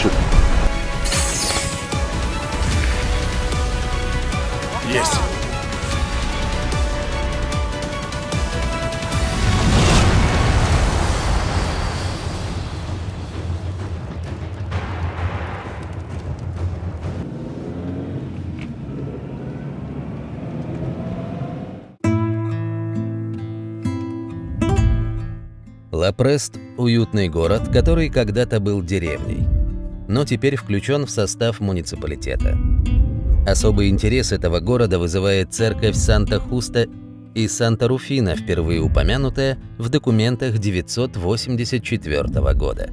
пишут. Есть. Ла-Прест – уютный город, который когда-то был деревней, но теперь включен в состав муниципалитета. Особый интерес этого города вызывает церковь Санта-Хуста и Санта-Руфина, впервые упомянутая в документах 984 года.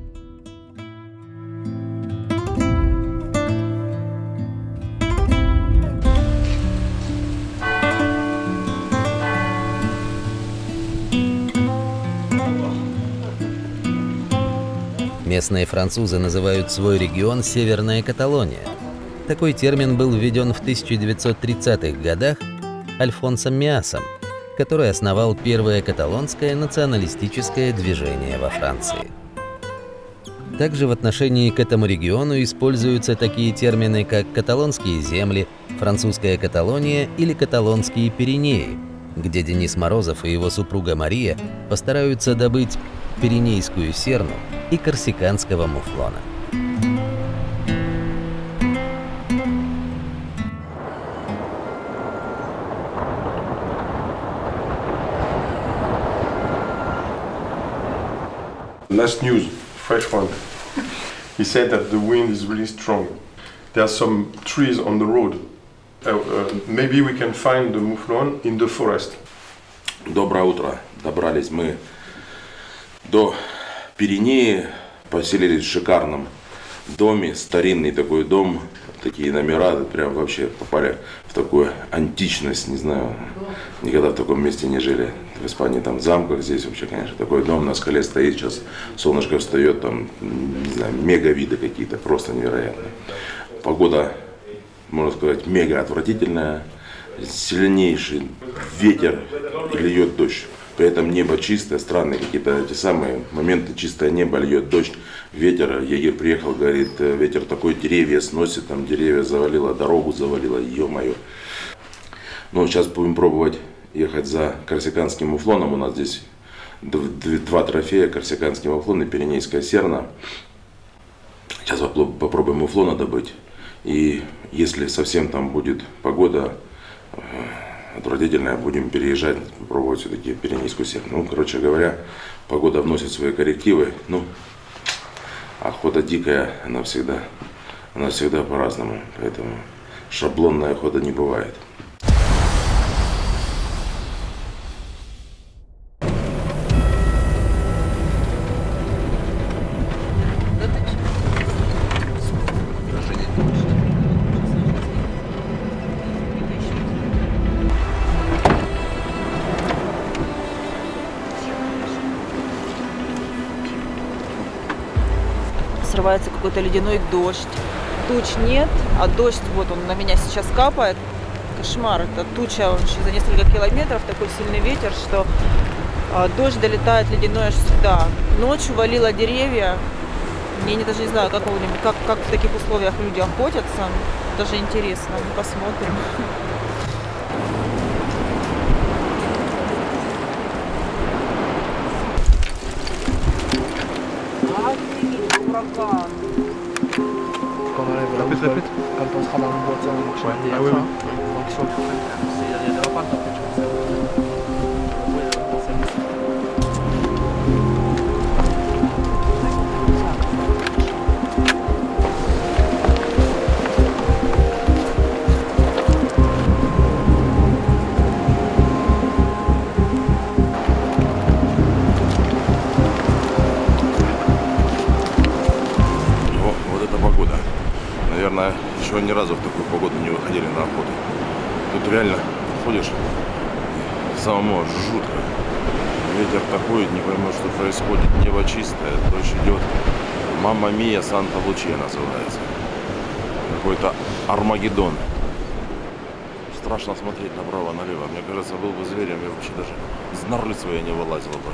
Местные французы называют свой регион «Северная Каталония». Такой термин был введен в 1930-х годах Альфонсом Миасом, который основал первое каталонское националистическое движение во Франции. Также в отношении к этому региону используются такие термины, как каталонские земли, французская Каталония или каталонские Пиренеи, где Денис Морозов и его супруга Мария постараются добыть пиренейскую серну и корсиканского муфлона. Last news, fresh one. He said that the wind is really strong. There are some trees on the road. Maybe we can find the mouflon in the forest. Доброе утро. Добрались мы до Пиренеи, поселились в шикарном доме, старинный такой дом, такие номера, прям вообще попали в такую античность, не знаю, никогда в таком месте не жили. В Испании там в замках, здесь вообще, конечно, такой дом на скале стоит, сейчас солнышко встает, там, не знаю, мега виды какие-то, просто невероятно. Погода, можно сказать, мега отвратительная, сильнейший ветер и льет дождь. При этом небо чистое, странные какие-то эти самые моменты, чистое небо, льет дождь, ветер. Егерь приехал, говорит, ветер такой, деревья сносит, там деревья завалило, дорогу завалило, ё-моё. Ну, сейчас будем пробовать ехать за корсиканским муфлоном. У нас здесь два трофея, корсиканский муфлон и пиренейская серна. Сейчас попробуем муфлона добыть. И если совсем там будет погода отвратительная, будем переезжать, пробовать все-таки пиренейскую серну. Ну, короче говоря, погода вносит свои коррективы. Ну, охота дикая, она всегда по-разному. Поэтому шаблонная охота не бывает. Срывается какой-то ледяной дождь. Туч нет, а дождь, вот он на меня сейчас капает. Кошмар. Это туча вообще за несколько километров, такой сильный ветер, что дождь долетает ледяной аж сюда. Ночью валило деревья. Я даже не знаю, как в таких условиях люди охотятся. Даже интересно. Посмотрим. Наверное, еще ни разу в такую погоду не выходили на охоту. Тут реально ходишь, самому жутко. Ветер такой, не поймешь, что происходит. Небо чистое, дождь идет. Мамма Мия Санта-Лучия называется. Какой-то Армагеддон. Страшно смотреть направо-налево. Мне кажется, был бы зверем, я вообще даже с норы своей не вылазила бы.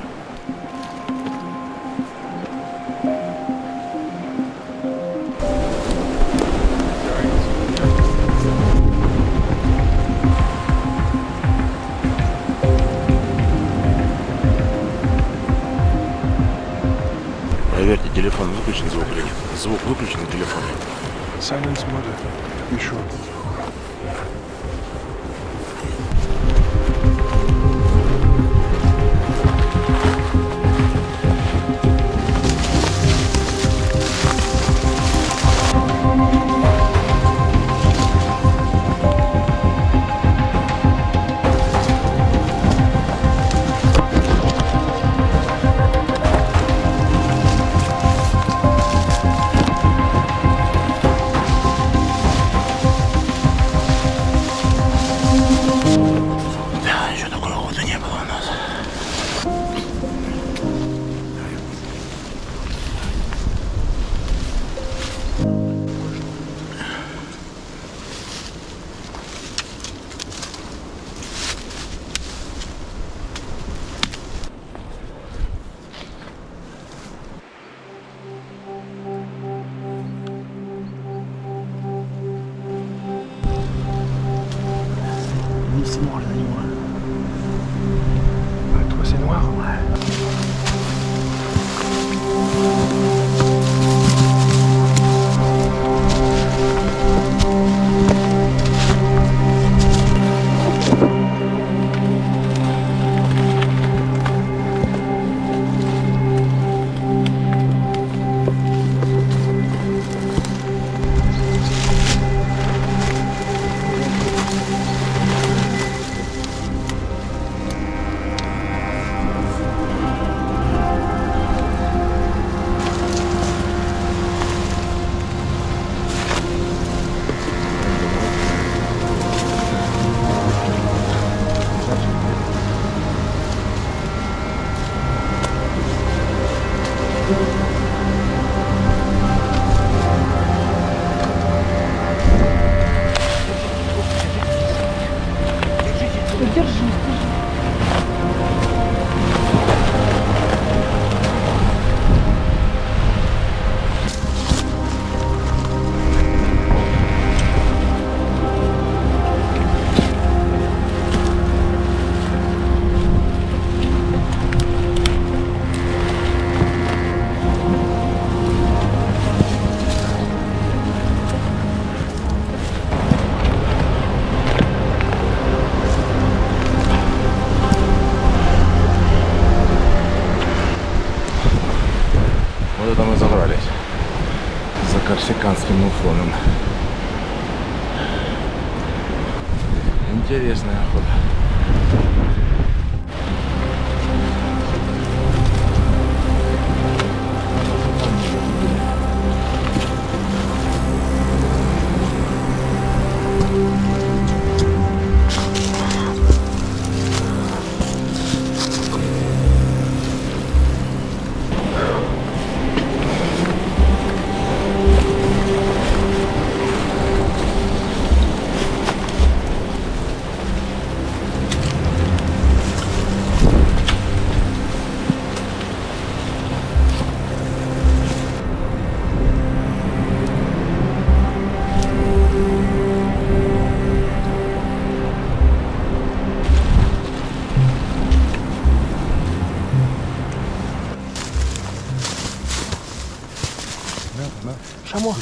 Проверьте, телефон выключен, звук или нет. Звук выключен на телефоне. Silence mode. Be sure. Да, еще такой охоты не было у нас. Ici, moi, là, moi. Toi, c'est noir. Ouais. Вот это мы забрались за корсиканским муфлоном. Интересная охота. Chamois.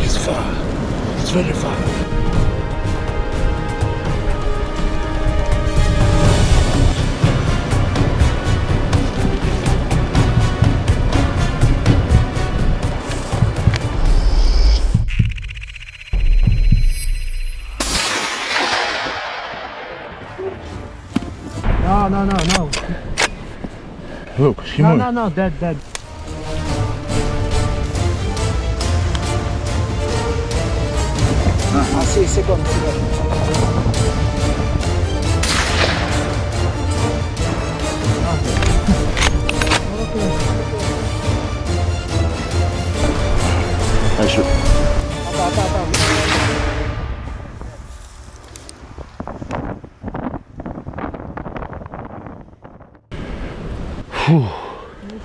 It's far. It's very far. Look, No, no, no, dead, dead. Ah, sì, secondo.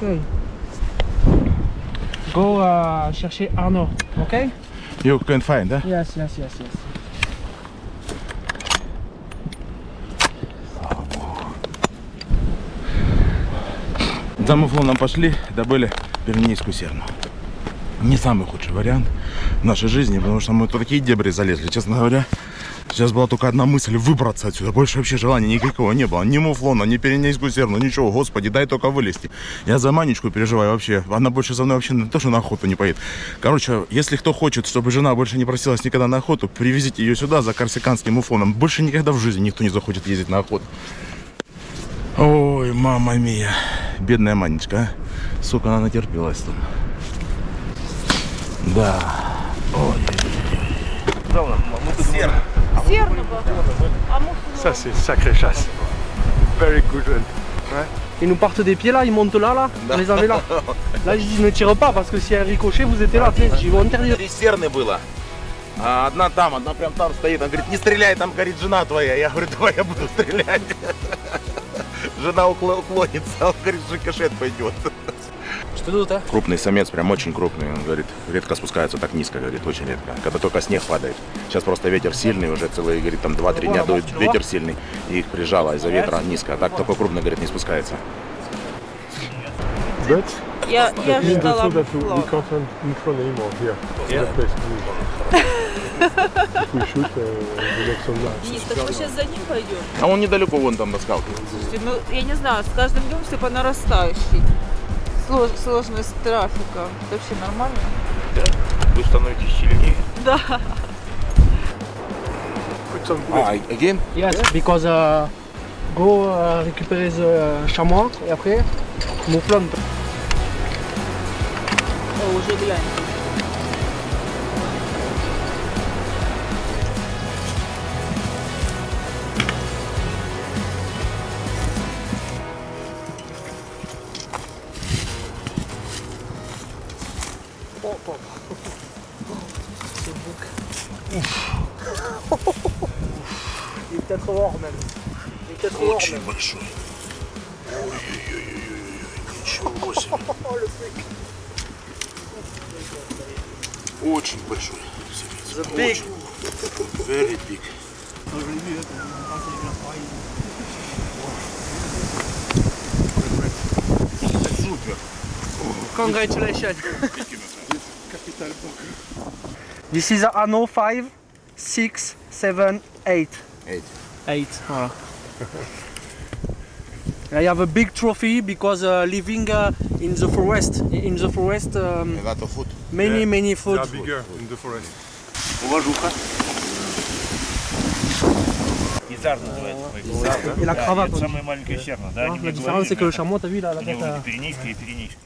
Ok. Go chercher Arnaud, ok? You can find, да? Yes, yes, yes, yes. За муфлоном пошли, добыли пиренейскую серну. Не самый худший вариант в нашей жизни, потому что мы в такие дебри залезли, честно говоря. Сейчас была только одна мысль — выбраться отсюда. Больше вообще желания никакого не было. Ни муфлона, ни пиренейскую серну, ничего. Господи, дай только вылезти. Я за Манечку переживаю вообще. Она больше за мной вообще не то, что на охоту не поедет. Короче, если кто хочет, чтобы жена больше не просилась никогда на охоту, привезите ее сюда за корсиканским муфлоном. Больше никогда в жизни никто не захочет ездить на охоту. Ой, мама мия. Бедная Манечка, а? Сука, она натерпелась там. Да. Ой. Ça, c'est une sacrée chasse. Very good one. Ils nous partent des pieds là, ils montent là, on les avait là. Là, je dis ne tire pas parce que si elle ricochet, vous étiez là. J'ai vont interdire. 3 серны было. Одна там, одна прям там стоит. Он говорит, не стреляй, там горит жена твоя. Я говорю, давай я буду стрелять. Жена уклонится, он говорит, рикошет пойдет. Что тут, а? Крупный самец, прям очень крупный. Он говорит, редко спускается так низко, говорит, очень редко. Когда только снег падает. Сейчас просто ветер сильный, уже целые, говорит, там 2-3 дня дует ветер сильный. И их прижало из-за ветра низко. А так такой крупный, говорит, не спускается. Я ждала We муфлон. can't find muflon anymore here. Yeah. If we shoot, the next one live. Денис, так мы сейчас за ним пойдем? А он недалеко вон там на скалке. Слушайте, ну, я не знаю, с каждым днем все по нарастающей. Сложность трафика. Это вообще нормально? Вы становитесь сильнее. Да. Put some bullets. Again? Yes, because go récupérer le chamois et après mouflon. О, уже глянь. Il est peut-être hors même. Il est peut-être hors même. большой. Ой-ой-ой, ничего себе. Oh, le truc. Очень большой. The big. Very big. Супер. Congratulations. This is Arnaud 5, 6, 7, 8. 8, voilà. I have a big trophy because living in the forest. In the forest, A lot of food. many They food. are bigger in the forest. Уважуха. Изар называется. Et la cravate. Это самая маленькая серна, да? La différence c'est que le chameau, t'as vu là, la У tête. него пиренейская и пиренейская.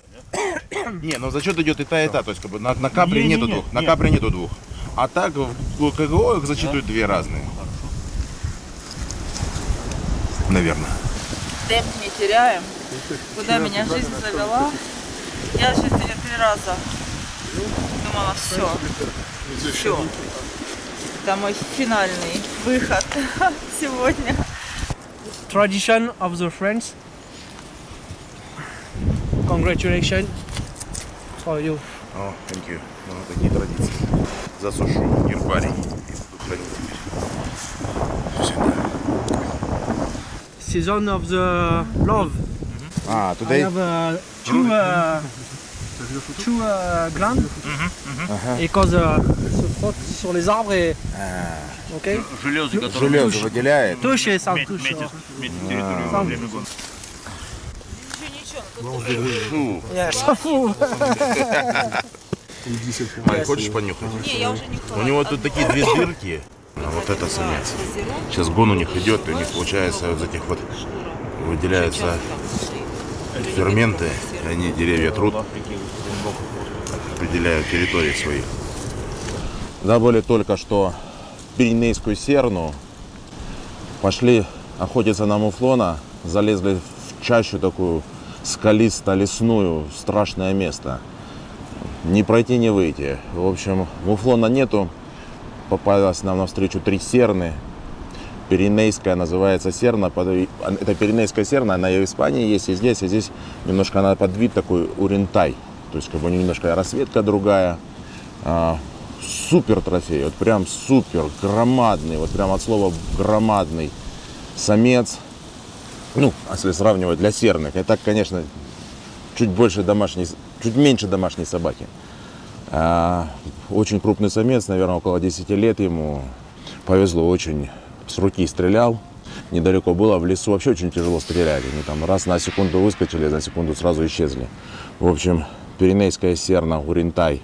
Не, но за счет идет и та, и та. То есть как бы на капре Не-не-не, нету двух. На нет. капре нету двух. А так в КГО их зачитывают две разные. Наверное. Темп не теряем. Куда меня жизнь завела? Я же сегодня 3 раза думала, все. Это мой финальный выход сегодня. Tradition of the French. Congratulations for you. О, thank you. Ну, такие традиции. Засушу гербарий. И буду хранить теперь. Всегда. Season of the love. А, I today? have two glands. Et quand se frotte sur les arbres et... Ok. Железо, которое Железо выделяет. Touche et ça метит touche. территорию во время гонки. Yeah, ça fout. Ай, хочешь понюхать? Не, я уже не хочу. У него тут такие две дырки. А вот это самец. Сейчас гон у них идет, и у них получается вот из этих вот выделяется ферменты, они деревья трут, определяют территории своих. Добыли только что Пиренейскую серну, пошли охотиться на муфлона, залезли в чащу такую скалисто-лесную, страшное место. Не пройти, не выйти. В общем, муфлона нету, попалась нам навстречу 3 серны. Пиренейская называется серна. Это Пиренейская серна, она и в Испании есть, и здесь немножко она под вид такой урентай. То есть как бы немножко расцветка другая. Супер трофей, вот прям супер, громадный, вот прям от слова громадный самец. Ну, если сравнивать для серных, это, конечно, чуть меньше домашней собаки. Очень крупный самец, наверное, около 10 лет ему. Повезло очень. С руки стрелял, недалеко было, в лесу вообще очень тяжело стрелять. Они там раз на секунду выскочили, на секунду сразу исчезли. В общем, Пиренейская серна, урентай,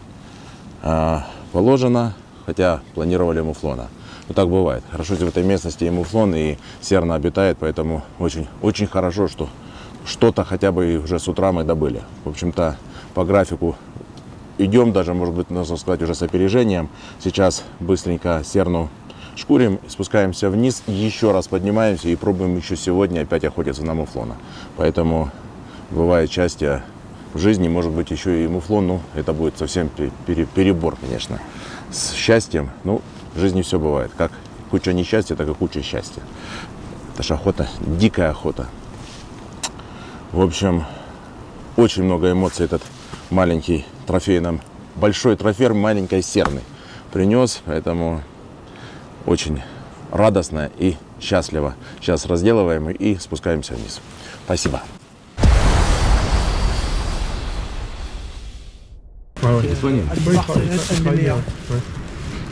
положено, хотя планировали муфлона. Но так бывает. Хорошо, что в этой местности и муфлон, и серна обитает, поэтому очень хорошо, что что-то хотя бы уже с утра мы добыли. В общем-то, по графику идем, даже, может быть, нужно сказать, уже с опережением. Сейчас быстренько серну шкурим, спускаемся вниз, еще раз поднимаемся и пробуем еще сегодня опять охотиться на муфлона. Поэтому бывает счастье в жизни, может быть, еще и муфлон, ну, это будет совсем перебор, конечно, с счастьем. Ну, в жизни все бывает, как куча несчастья, так и куча счастья. Это ж охота, дикая охота. В общем, очень много эмоций этот маленький трофей нам, большой трофей маленькой серны принес, поэтому очень радостно и счастливо. Сейчас разделываем и спускаемся вниз. Спасибо.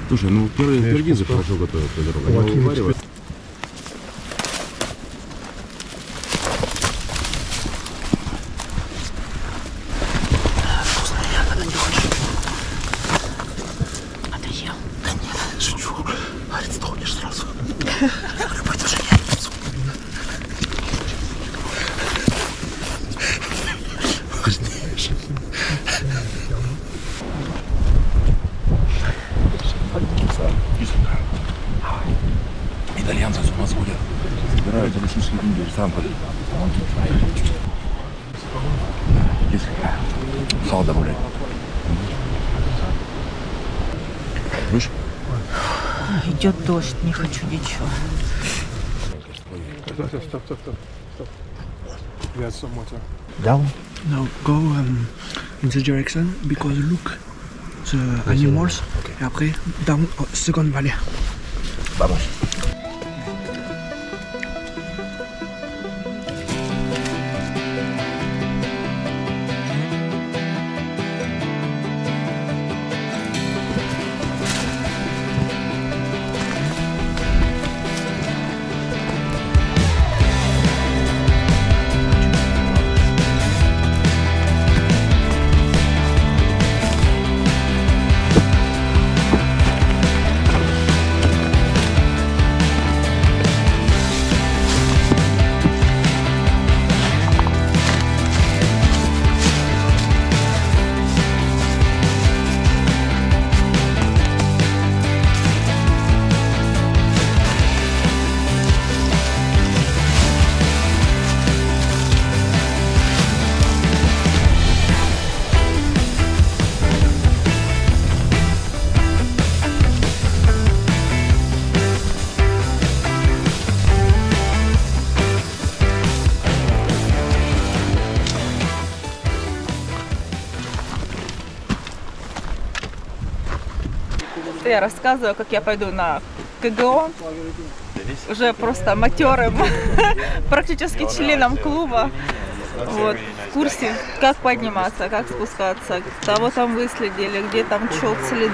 Слушай, ну первые киргизы хорошо готовят по дорогам. Итальянцы с ума сходят. Собирают за большинство деньги. Сам если сало добавлять. Видишь? Идет дождь, не хочу ничего. Down. Now go in this direction because look the animals. Et après down second valley. Vamos. Я рассказываю, как я пойду на КГО, уже просто матерым, практически членом клуба. Вот, в курсе, как подниматься, как спускаться, кого там выследили, где там чёт следы.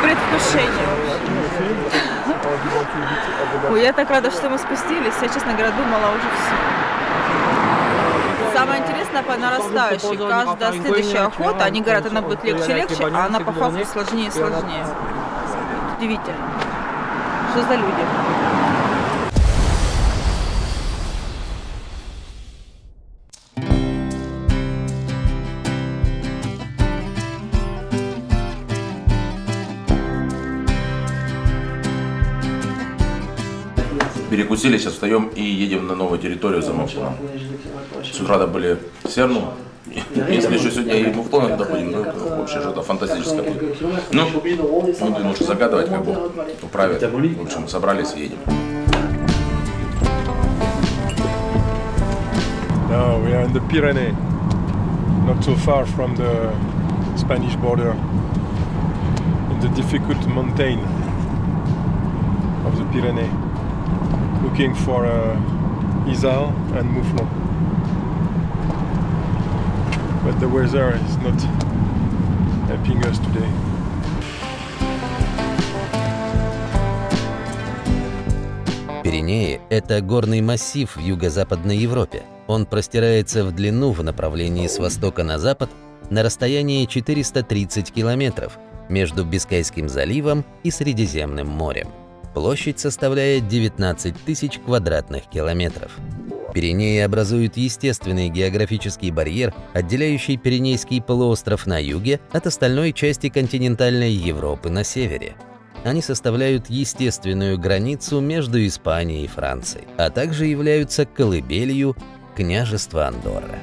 Предвкушение. Ой, я так рада, что мы спустились. Я, честно говоря, думала уже все. Самое интересное по нарастающей. Каждая следующая охота, они говорят, она будет легче, а она по факту сложнее и сложнее. Удивительно. Что за люди? перекусили, сейчас встаем и едем на новую территорию за Муфлоном. С утра добыли Серну. Если еще сегодня и Муфлона туда будем, ну вообще что-то фантастическое будет. Ну, будем лучше загадывать, как Бог управит. В общем, собрались и едем. Now we are in the Pyrenees, not so far from the Spanish border, in the difficult mountain of the Pyrenees, looking for Isard and Mouflon. But the weather is not helping us today. Пиренеи – это горный массив в юго-западной Европе. Он простирается в длину в направлении с востока на запад на расстоянии 430 километров между Бискайским заливом и Средиземным морем. Площадь составляет 19 тысяч квадратных километров. Пиренеи образуют естественный географический барьер, отделяющий Пиренейский полуостров на юге от остальной части континентальной Европы на севере. Они составляют естественную границу между Испанией и Францией, а также являются колыбелью княжества Андорра.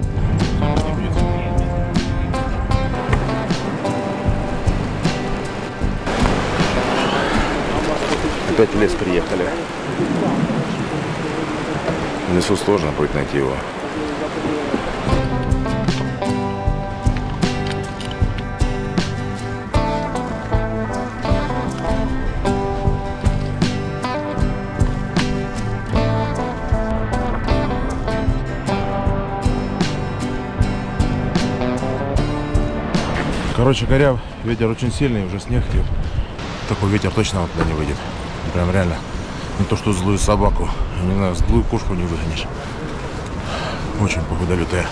Опять в лес приехали. В лесу сложно будет найти его. Короче говоря, ветер очень сильный, уже снег идет. Такой ветер точно вот туда не выйдет. Прям реально. Не то что злую собаку, не знаю, злую кошку не выгонишь. Очень погода лютая.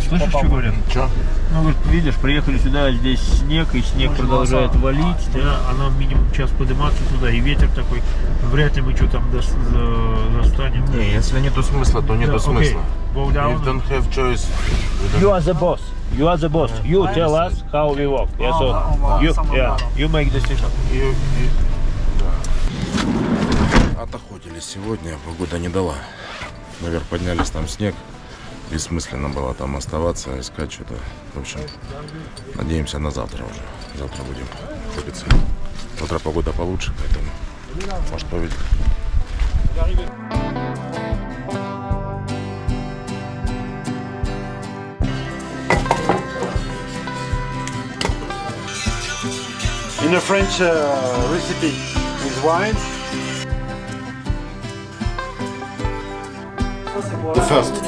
Слышишь, что говорят? Че? Ну, говорит, видишь, приехали сюда, здесь снег, и снег продолжает валить, да, а нам минимум час подниматься туда, и ветер такой, вряд ли мы что там застанем. Не, если нету смысла, то нету смысла. Go down. You don't have choice. You are the boss. You are the boss. You tell us how we walk. Yeah, so you make decision. Отохотились сегодня, погода не дала. Наверх поднялись, там снег. Бессмысленно было там оставаться, искать что-то. В общем, надеемся на завтра уже. Завтра будем охотиться. Завтра погода получше, поэтому может повезет. In a French recipe with wine. The first.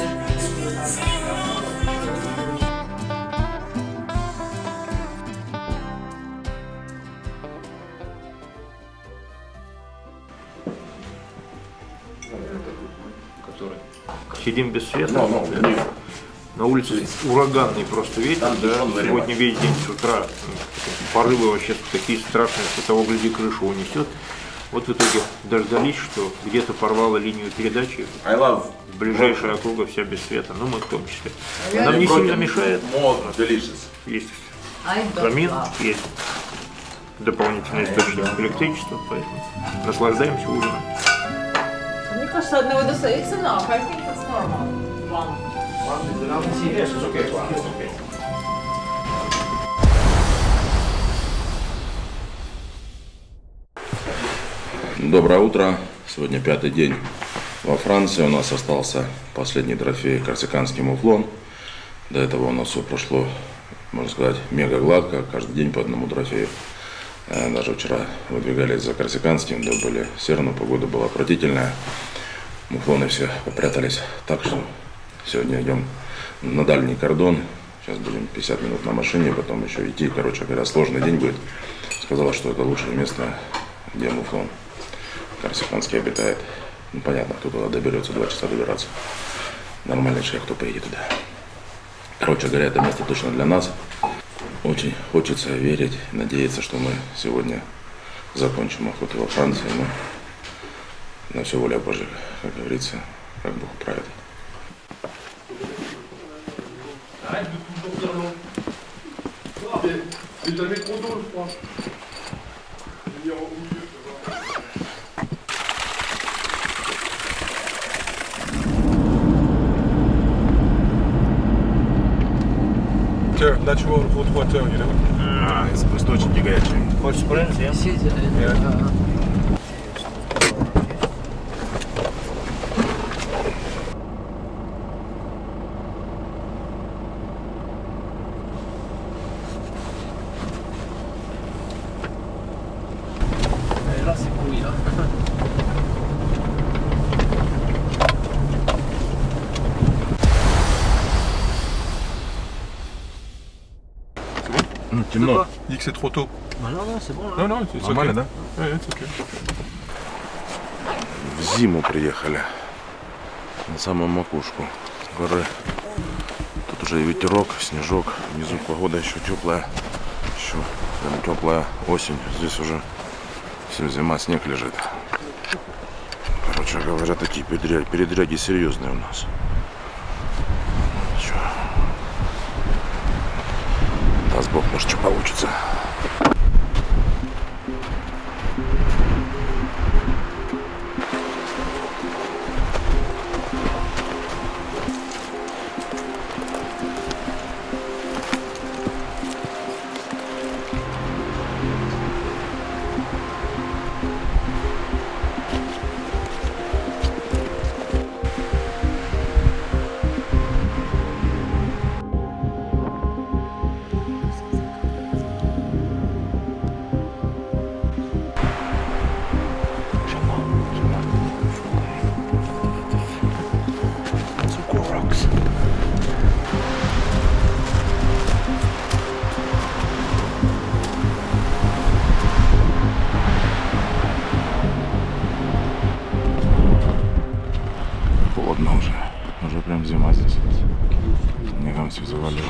Сидим без света. На улице ураганный просто ветер. Да? Сегодня весь день с утра порывы вообще такие страшные, что того гляди крышу унесет. Вот в итоге дождались, что где-то порвало линию передачи. Ближайшая округа вся без света, ну мы в том числе. Нам не сильно мешает. Есть камин, есть дополнительный источник электричества, поэтому наслаждаемся ужином. Мне кажется, одного достается enough. I think it's normal. One. Yes, it's okay. Доброе утро. Сегодня 5-й день во Франции. У нас остался последний трофей корсиканский муфлон. До этого у нас все прошло, можно сказать, мега гладко. Каждый день по одному трофею. Даже вчера выдвигались за корсиканским, добыли серну. Погода была отвратительная. Муфлоны все попрятались. Так что сегодня идем на дальний кордон. Сейчас будем 50 минут на машине, потом еще идти. Короче говоря, сложный день будет. Сказала, что это лучшее место, где муфлон корсиканский обитает. Ну, понятно, кто туда доберется, 2 часа добираться. Нормальный человек, кто поедет туда. Короче говоря, это место точно для нас. Очень хочется верить, надеяться, что мы сегодня закончим охоту во Франции. Но На все воля Божия, как говорится, как Бог правит. Natural hot water, you know. Источники горячие. Hot springs, yeah? Là, c'est pourri, là. Темно. Dis que c'est trop tôt. Bah non, non, c'est bon, là. Non, non, c'est Нормально, да? Ouais, c'est ok. В зиму приехали. На самую макушку горы. Тут уже и ветерок, снежок. Внизу погода еще теплая. Еще прям теплая осень. Здесь уже всю зима, снег лежит. Короче говоря, такие передряги серьезные у нас. Чё? Даст Бог, может, что получится. Холодно уже. Уже прям зима здесь. Снегом все завалило.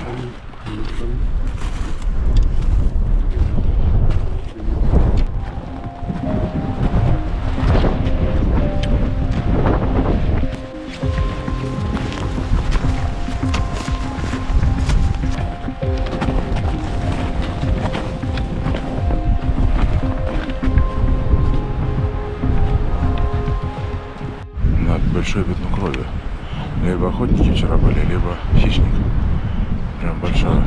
Большое пятно крови. Либо охотники вчера были, либо хищник. Прям большое.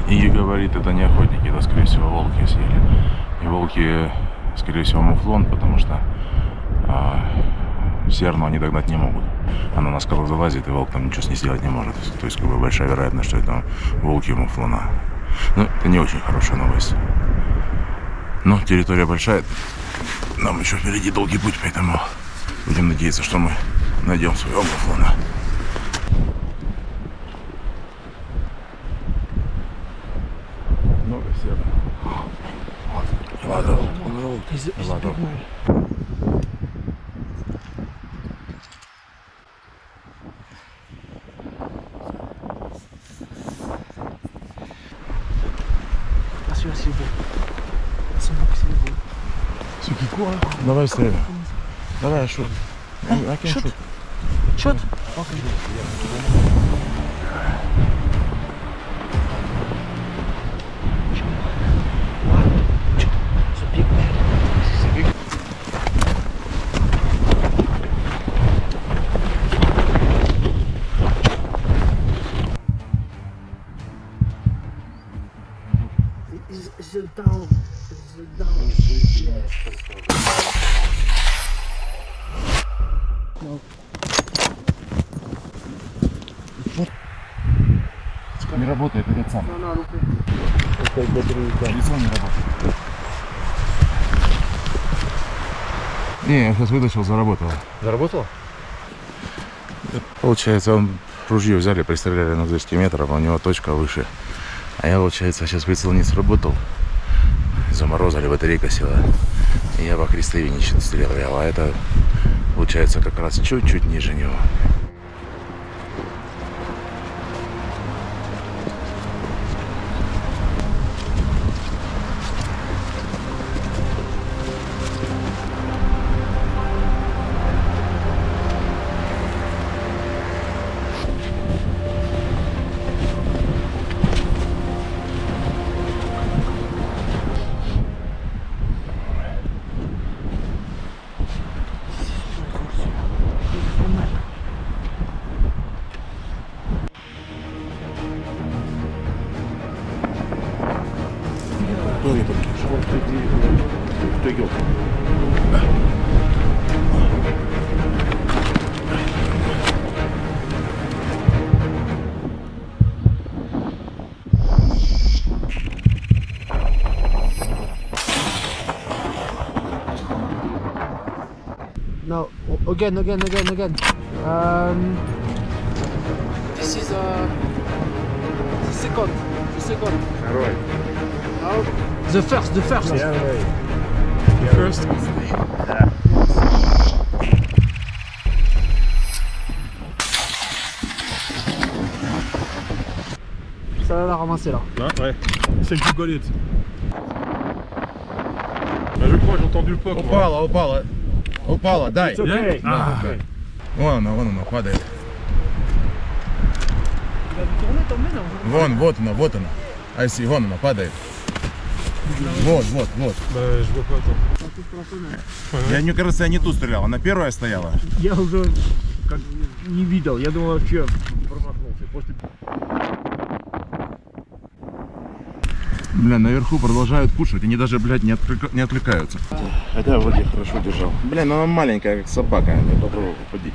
И говорит, это не охотники, это, скорее всего, волки съели. И волки, скорее всего, муфлон, потому что серну они догнать не могут. Она на скалу залазит, и волк там ничего с ней сделать не может. То есть, как бы, большая вероятность, что это волки муфлона. Ну, это не очень хорошая новость. Но территория большая. Нам еще впереди долгий путь, поэтому будем надеяться, что мы найдем своего муфлона. Много серы. Ладно. Ладно. Ah, celui-là, c'est beau. C'est bon que c'est beau. Ceux qui courent là. Давай стреляй. Давай, шут. Шут. Шут. Is it down? Is it down? No. Не работает, этот сам. No, no, Лицо не работает. Не, я сейчас вытащил, заработало. Заработало? Получается, он ружье взяли, пристреляли на 200 метров, а у него точка выше. А я, получается, сейчас прицел не сработал. Из-за мороза или батарейка села. И я по крестовине стрелял. А это, получается, как раз чуть-чуть ниже него. Again. This is the second. Right. Now, the first. Yeah, right. First. Ça va la ramasser là. Là, ouais. Celle qui colite. Je crois, j'ai entendu le pop. Упала, дай. Okay. Вон она, падает. Il va vous tourner, tomber non? Вот она. Айси, вон она, падает. Вот. Bah, je vois pas, attends. Мне кажется, я не ту стрелял, она первая стояла. Я уже как не видел, я думал, вообще промахнулся. После... Бля, наверху продолжают кушать, они даже, блядь, не отвлекаются. Хотя вроде хорошо держал. Бля, ну она маленькая, как собака, я попробую попадить.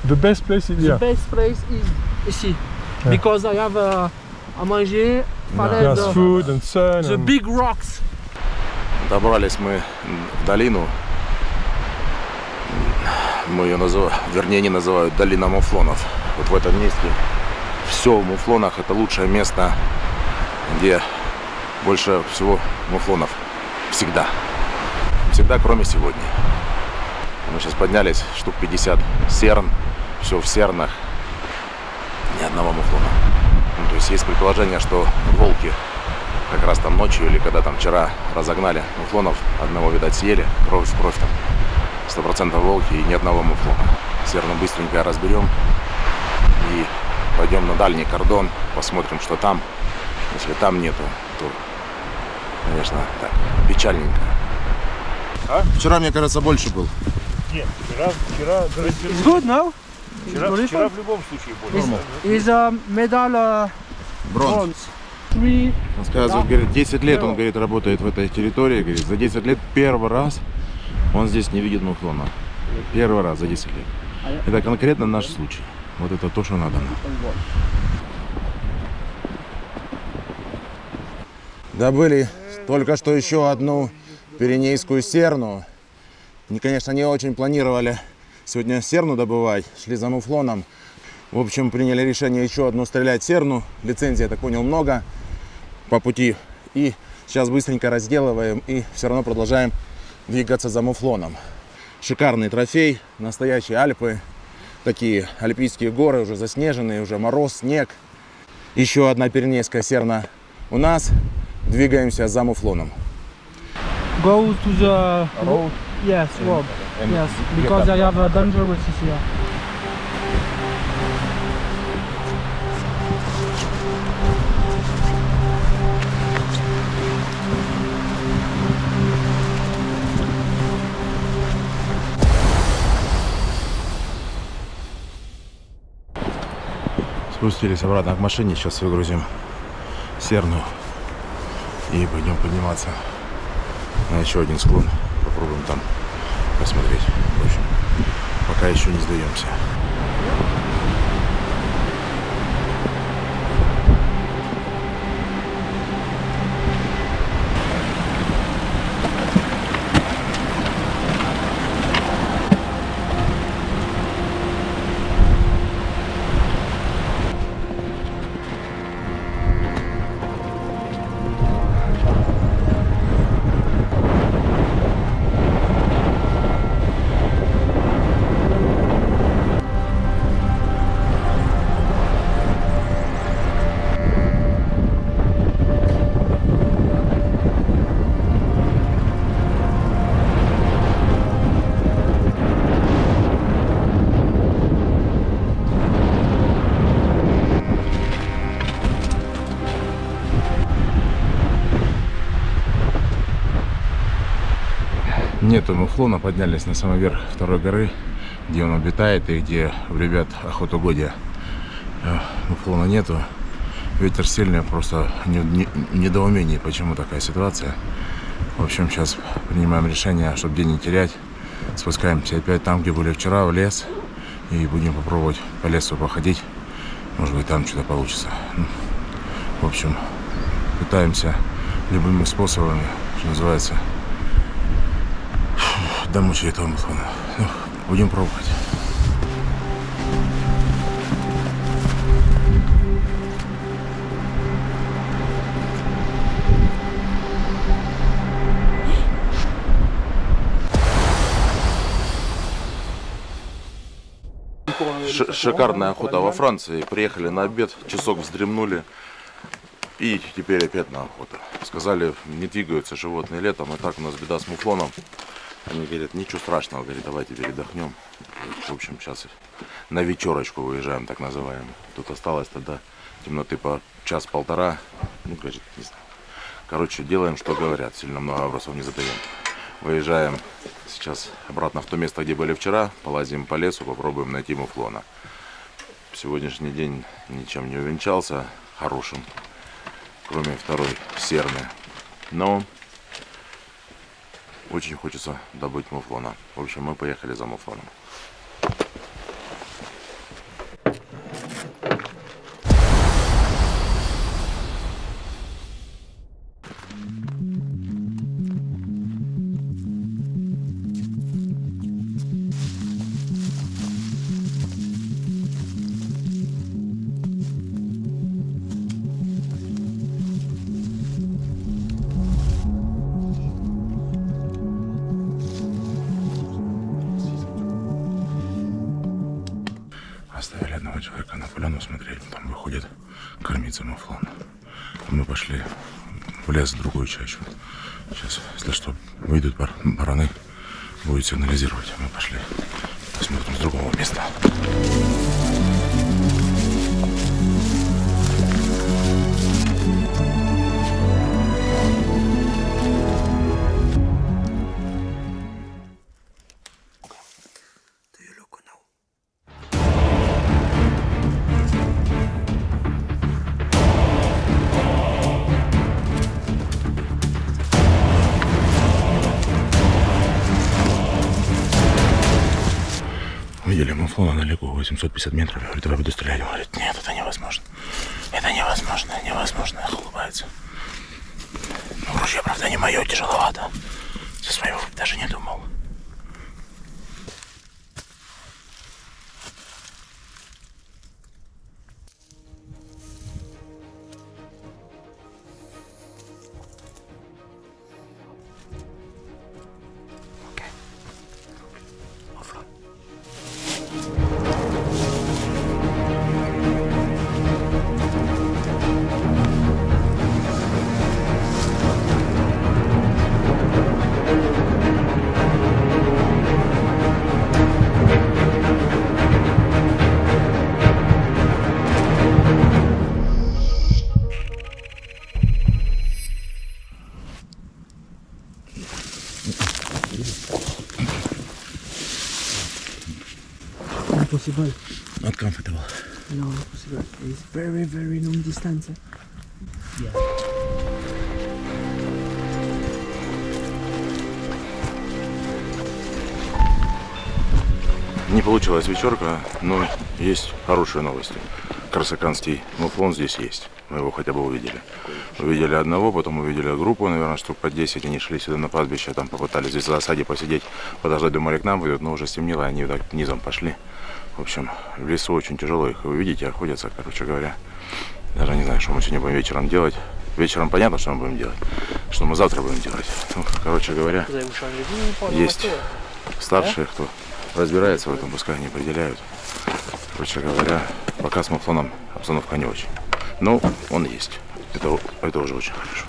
The best place is here. The best place is ici. Because I have à manger, There's food and sun. the big rocks. Добрались мы в долину. Мы ее называем, вернее, они называют долина муфлонов. Вот в этом месте все в муфлонах. Это лучшее место, где больше всего муфлонов. Всегда, кроме сегодня. Мы сейчас поднялись, штук 50 серн, все в сернах, ни одного муфлона. Ну, то есть есть предположение, что волки как раз там ночью или когда там вчера разогнали муфлонов, одного, видать, съели, кровь в кровь там, 100% волки и ни одного муфлона. Серну быстренько разберем и пойдем на дальний кордон, посмотрим, что там. Если там нету, то, конечно, так, печальненько. Вчера, мне кажется, больше был. Нет, вчера It's good now? вчера в любом случае больше. Is a medal Бронз. 3. Рассказывает, говорит, 10 лет он, говорит, работает в этой территории. Говорит, за 10 лет первый раз он здесь не видит муфлона. Первый раз за 10 лет. Это конкретно наш случай. Вот это то, что надо нам. Добыли только что еще одну пиренейскую серну. Конечно, не очень планировали сегодня серну добывать, шли за муфлоном. В общем, приняли решение еще одну стрелять серну. Лицензии, я так понял, много по пути. И сейчас быстренько разделываем и все равно продолжаем двигаться за муфлоном. Шикарный трофей, настоящие Альпы. Такие альпийские горы, уже заснеженные, уже мороз, снег. Еще одна пиренейская серна у нас. Двигаемся за муфлоном. Go to the road. Yes, road. Yes, because I have a dangerous here. Спустились обратно к машине, сейчас выгрузим серну и пойдем подниматься на еще один склон. Попробуем там посмотреть. В общем, пока еще не сдаемся. Нету муфлона, поднялись на самый верх второй горы, где он обитает и где у ребят охотугодия. Муфлона нету, ветер сильный, просто недоумение, почему такая ситуация. В общем, сейчас принимаем решение, чтобы день не терять. Спускаемся опять там, где были вчера, в лес, и будем попробовать по лесу походить. Может быть, там что-то получится. В общем, пытаемся любыми способами, что называется, домучить этого муфлона. Будем пробовать. Шикарная охота во Франции. Приехали на обед, часок вздремнули. И теперь опять на охоту. Сказали, не двигаются животные летом, и так у нас беда с муфлоном. Они говорят, ничего страшного, говорит, давайте передохнем. В общем, сейчас на вечерочку выезжаем, так называемую. Тут осталось тогда темноты по час-полтора. Ну, говорит, не знаю. Короче, делаем, что говорят, сильно много вопросов не задаем. Выезжаем сейчас обратно в то место, где были вчера. Полазим по лесу, попробуем найти муфлона. Сегодняшний день ничем не увенчался хорошим, кроме второй серны. Но очень хочется добыть муфлона. В общем, мы поехали за муфлоном. Оставили одного человека на поляну смотреть, там выходит кормиться муфлон. Мы пошли в лес, в другую чащу. Сейчас, если что, выйдут бараны, будет сигнализировать. Мы пошли, посмотрим с другого места. Видели муфлона далеко, 850 метров. Я говорю, давай буду стрелять. Он говорит, нет, это невозможно. Это невозможно, невозможно. Улыбается. Ну, ружье, правда, не мое, тяжеловато. За своего даже не думал. Possible. Not comfortable. No, possible. It's very, very long distance. Yeah. Не получилась вечерка, но есть хорошие новости. Корсиканский муфлон здесь есть. Мы его хотя бы увидели. Увидели одного, потом увидели группу, наверное, штук по 10. Они шли сюда на пастбище, там попытались здесь в засаде посидеть, подождать, думали, к нам выйдут, но уже стемнело, они так низом пошли. В общем, в лесу очень тяжело их увидеть, охотятся, короче говоря. Даже не знаю, что мы сегодня будем вечером делать. Вечером понятно, что мы будем делать, что мы завтра будем делать. Ну, короче говоря, есть старшие, кто разбирается в этом, пускай они определяют. Короче говоря, пока с муфлоном обстановка не очень. Но он есть. Это уже очень хорошо.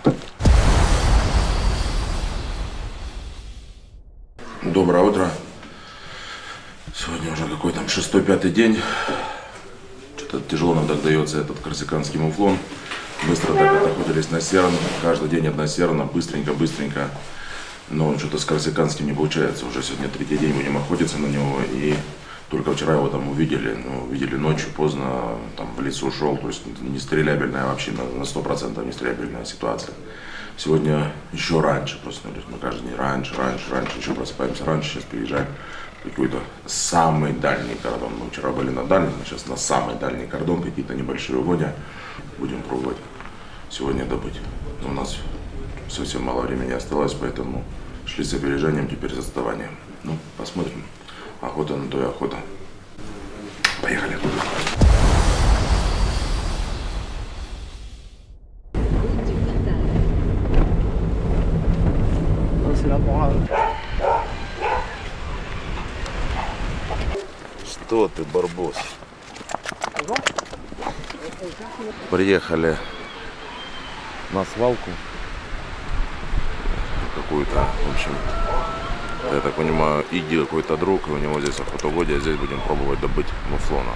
Доброе утро. Сегодня уже какой там 6-5 день. Что-то тяжело нам так дается этот корсиканский муфлон. Быстро так охотились на серн. Каждый день одна серна, быстренько. Но что-то с корсиканским не получается. Уже сегодня 3-й день будем охотиться на него. И только вчера его там увидели. Ну, увидели ночью, поздно, там в лесу ушел. То есть нестрелябельная вообще, на 100% нестрелябельная ситуация. Сегодня еще раньше проснулись. Мы каждый день раньше. Еще просыпаемся раньше. Сейчас приезжаем в какой-то самый дальний кордон. Мы вчера были на дальний, сейчас на самый дальний кордон. Какие-то небольшие угодья. Будем пробовать сегодня добыть. Но у нас совсем мало времени осталось, поэтому шли с опережением, теперь с отставанием. Ну, посмотрим. Охота на то и охота. Поехали. Что ты, барбос? Приехали на свалку какую-то, в общем, я так понимаю, Иги какой-то друг, и у него здесь охотоводие, здесь будем пробовать добыть муфлона.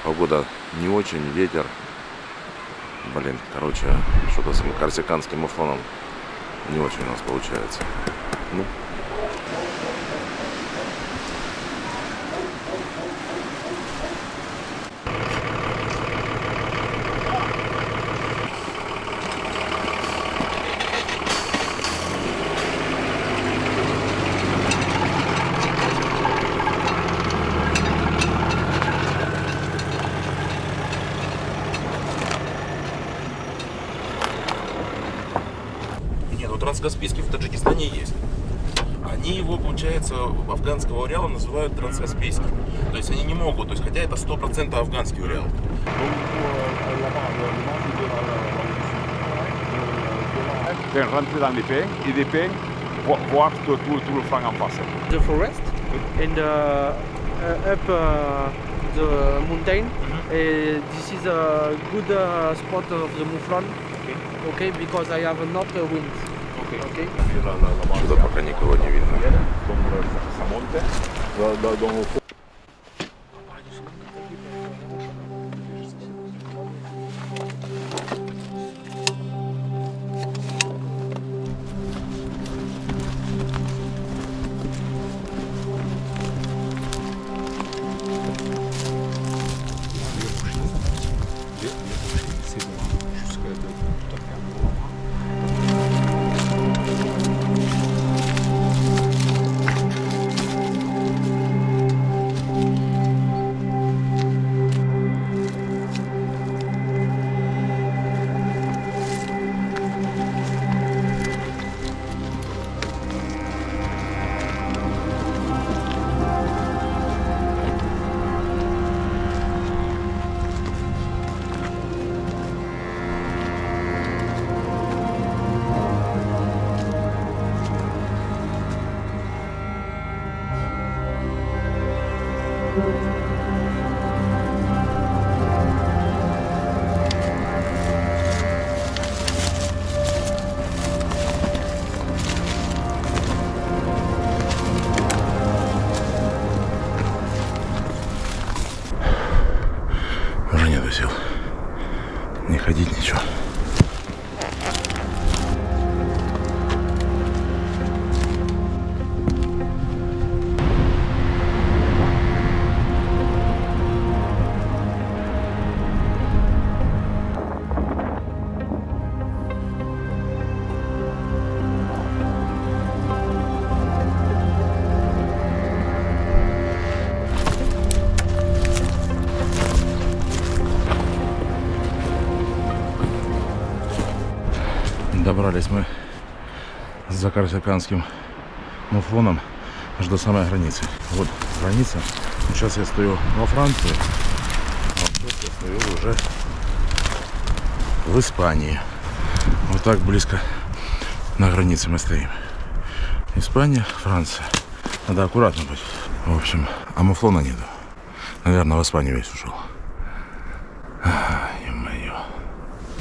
Погода не очень, ветер, блин, короче, что-то с корсиканским муфлоном не очень у нас получается. Ну. Транскаспийский в Таджикистане есть. Они его, получается, афганского уриала называют транскаспийским. То есть они не могут, то есть, хотя это 100% афганский уриал. Rentrer dans les peignes et des peignes, voir tout le flanc en face. The forest and up the mountain. This is a good spot of the mouflon. Okay, because I have not wind. Okay. Сюда пока никого не видно. Уже нету сил. Не ходить, ничего. Добрались мы за корсиканским муфлоном аж до самой границы. Вот граница. Сейчас я стою во Франции, а вот я стою уже в Испании. Вот так близко на границе мы стоим. Испания, Франция. Надо аккуратно быть. В общем, а муфлона нету. Наверное, в Испанию весь ушел. Ё-моё.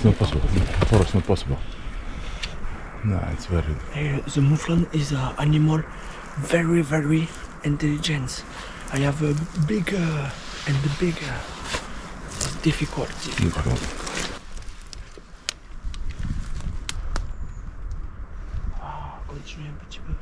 Not possible. Forest not possible. No, it's very... The mouflon is an animal very, very intelligent. I have a big and the big difficult. Continuez un petit peu.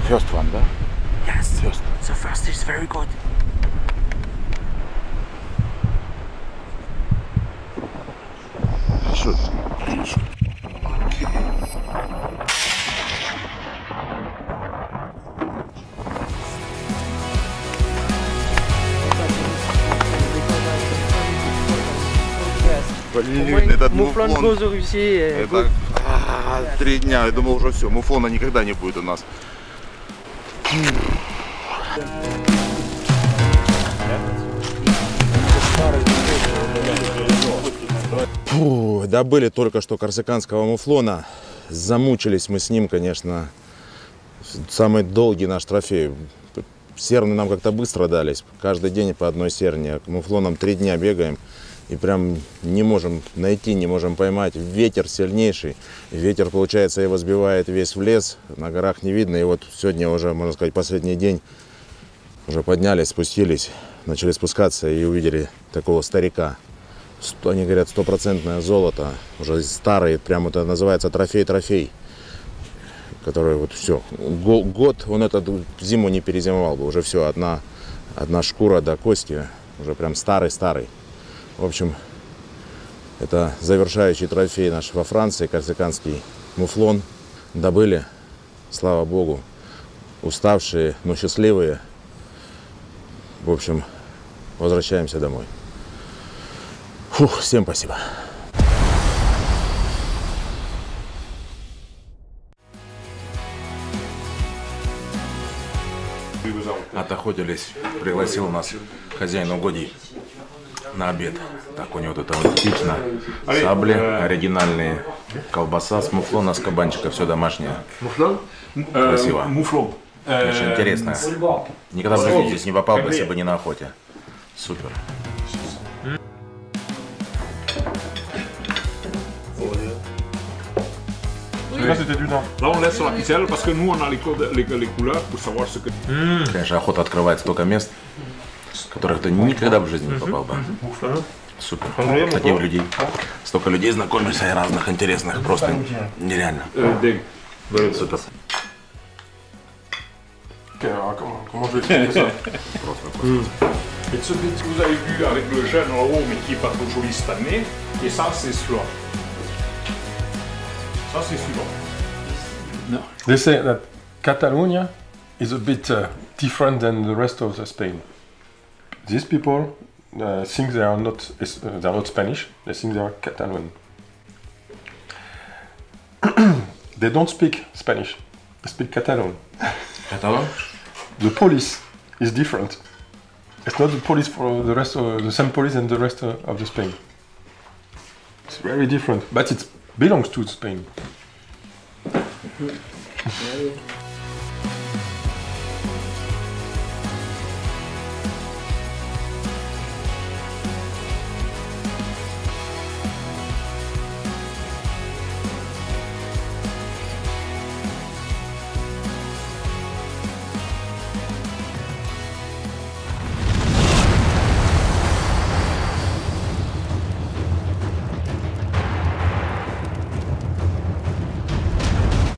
First one, да? Yes. First. The first is very good. Хорошо. Блин, этот Муфлон муфлон. goes to Russie. Это 3 дня. Я думал, уже все. Муфлона никогда не будет у нас. Фу, добыли только что корсиканского муфлона. Замучились мы с ним, конечно. Самый долгий наш трофей. Серны нам как-то быстро дались. Каждый день по одной серне. Муфлоном 3 дня бегаем. И прям не можем найти, не можем поймать. Ветер сильнейший. Ветер, получается, его сбивает весь в лес. На горах не видно. И вот сегодня уже, можно сказать, последний день. Уже поднялись, спустились. Начали спускаться и увидели такого старика. Они говорят, 100% золото. Уже старый, прям это называется трофей. Который вот все. Год он эту зиму не перезимовал бы. Уже все, одна шкура до кости. Уже прям старый. В общем, это завершающий трофей наш во Франции, корсиканский муфлон. Добыли, слава богу, уставшие, но счастливые. В общем, возвращаемся домой. Фух, всем спасибо. Отохотились, пригласил нас хозяин угодий на обед. Так, у него тут аутентично. Сабли оригинальные, колбаса с муфлона, с кабанчика, все домашнее. Муфлон? Красиво. Муфлон. Очень интересно. Никогда в жизни здесь не попал бы, если бы не на охоте. Супер. Là, on laisse sur la ficelle parce que nous, on a les couleurs pour savoir ce que... Конечно, охота открывает столько мест, в которых ты никогда в жизни не попал бы. Супер. Таких людей. Столько людей знакомишься и разных интересных. Просто нереально. Супер. Comment je vais expliquer ça? Et ce que vous avez vu avec le jeune en haut, mais qui n'est pas trop joli cette année, et ça, c'est celui-là. Ça, c'est celui-là. No. They say that Catalonia is a bit different than the rest of Spain. These people think they are not Spanish. They think they are Catalan. They don't speak Spanish. They speak Catalan. Catalan? The police is different. It's not the police for the rest of the same police and the rest of the Spain. It's very different, but it belongs to Spain.